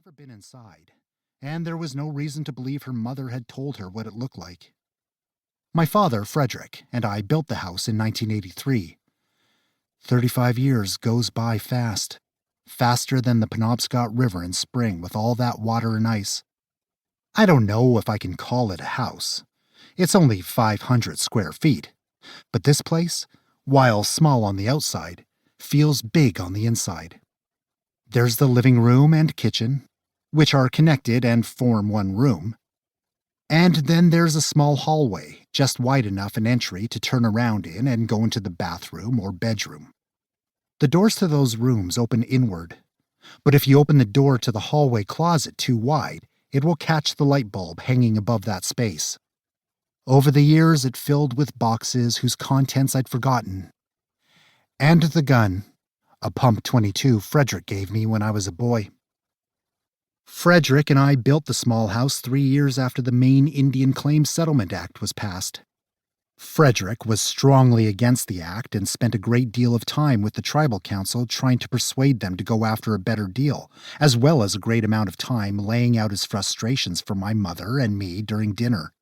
never been inside, and there was no reason to believe her mother had told her what it looked like. My father, Frederick, and I built the house in 1983. 35 years goes by fast, faster than the Penobscot River in spring with all that water and ice. I don't know if I can call it a house. It's only 500 square feet, but this place, while small on the outside, feels big on the inside. There's the living room and kitchen, which are connected and form one room. And then there's a small hallway, just wide enough an entry to turn around in and go into the bathroom or bedroom. The doors to those rooms open inward, but if you open the door to the hallway closet too wide, it will catch the light bulb hanging above that space. Over the years, it filled with boxes whose contents I'd forgotten. And the gun, a Pump 22 Frederick gave me when I was a boy. Frederick and I built the small house 3 years after the Maine Indian Claims Settlement Act was passed. Frederick was strongly against the act and spent a great deal of time with the tribal council trying to persuade them to go after a better deal, as well as a great amount of time laying out his frustrations for my mother and me during dinner.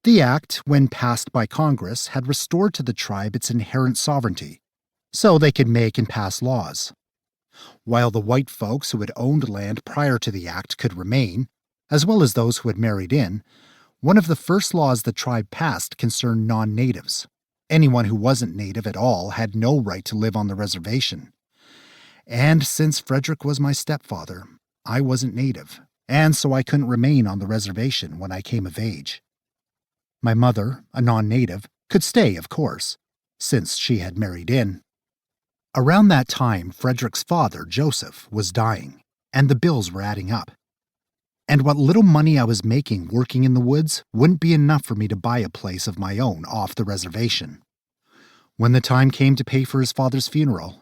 The act, when passed by Congress, had restored to the tribe its inherent sovereignty, so they could make and pass laws. While the white folks who had owned land prior to the act could remain, as well as those who had married in, one of the first laws the tribe passed concerned non-natives. Anyone who wasn't native at all had no right to live on the reservation. And since Frederick was my stepfather, I wasn't native, and so I couldn't remain on the reservation when I came of age. My mother, a non-native, could stay, of course, since she had married in. Around that time, Frederick's father, Joseph, was dying, and the bills were adding up. And what little money I was making working in the woods wouldn't be enough for me to buy a place of my own off the reservation. When the time came to pay for his father's funeral,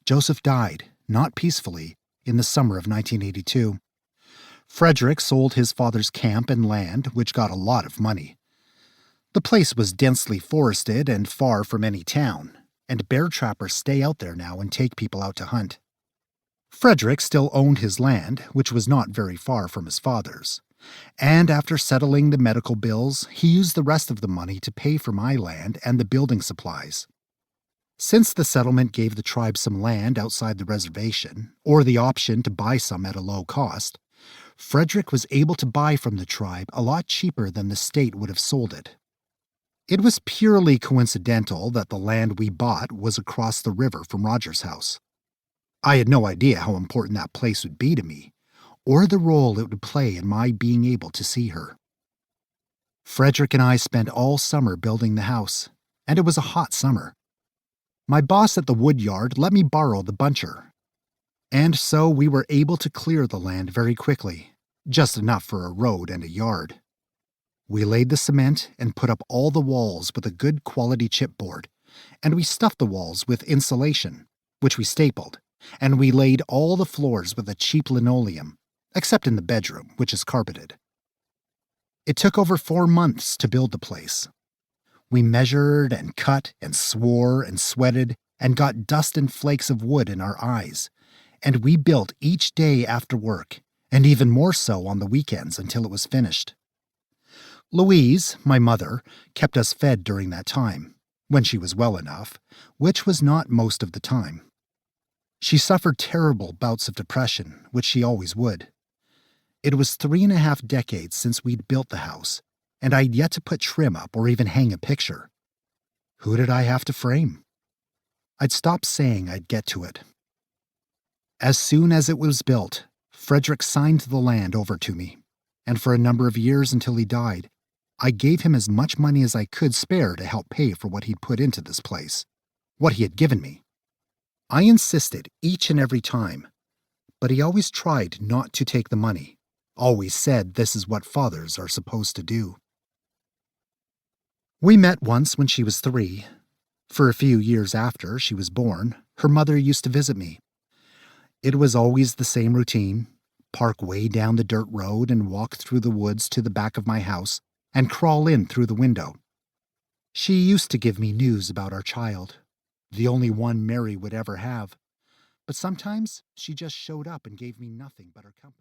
Joseph died, not peacefully, in the summer of 1982. Frederick sold his father's camp and land, which got a lot of money. The place was densely forested and far from any town, and bear trappers stay out there now and take people out to hunt. Frederick still owned his land, which was not very far from his father's, and after settling the medical bills, he used the rest of the money to pay for my land and the building supplies. Since the settlement gave the tribe some land outside the reservation, or the option to buy some at a low cost, Frederick was able to buy from the tribe a lot cheaper than the state would have sold it. It was purely coincidental that the land we bought was across the river from Roger's house. I had no idea how important that place would be to me, or the role it would play in my being able to see her. Frederick and I spent all summer building the house, and it was a hot summer. My boss at the wood yard let me borrow the buncher, and so we were able to clear the land very quickly, just enough for a road and a yard. We laid the cement and put up all the walls with a good quality chipboard, and we stuffed the walls with insulation, which we stapled, and we laid all the floors with a cheap linoleum, except in the bedroom, which is carpeted. It took over 4 months to build the place. We measured and cut and swore and sweated and got dust and flakes of wood in our eyes, and we built each day after work, and even more so on the weekends until it was finished. Louise, my mother, kept us fed during that time, when she was well enough, which was not most of the time. She suffered terrible bouts of depression, which she always would. It was 3.5 decades since we'd built the house, and I'd yet to put trim up or even hang a picture. Who did I have to frame? I'd stopped saying I'd get to it. As soon as it was built, Frederick signed the land over to me, and for a number of years until he died, I gave him as much money as I could spare to help pay for what he'd put into this place, what he had given me. I insisted each and every time, but he always tried not to take the money, always said this is what fathers are supposed to do. We met once when she was 3. For a few years after she was born, her mother used to visit me. It was always the same routine: park way down the dirt road and walk through the woods to the back of my house and crawl in through the window. She used to give me news about our child, the only one Mary would ever have, but sometimes she just showed up and gave me nothing but her company.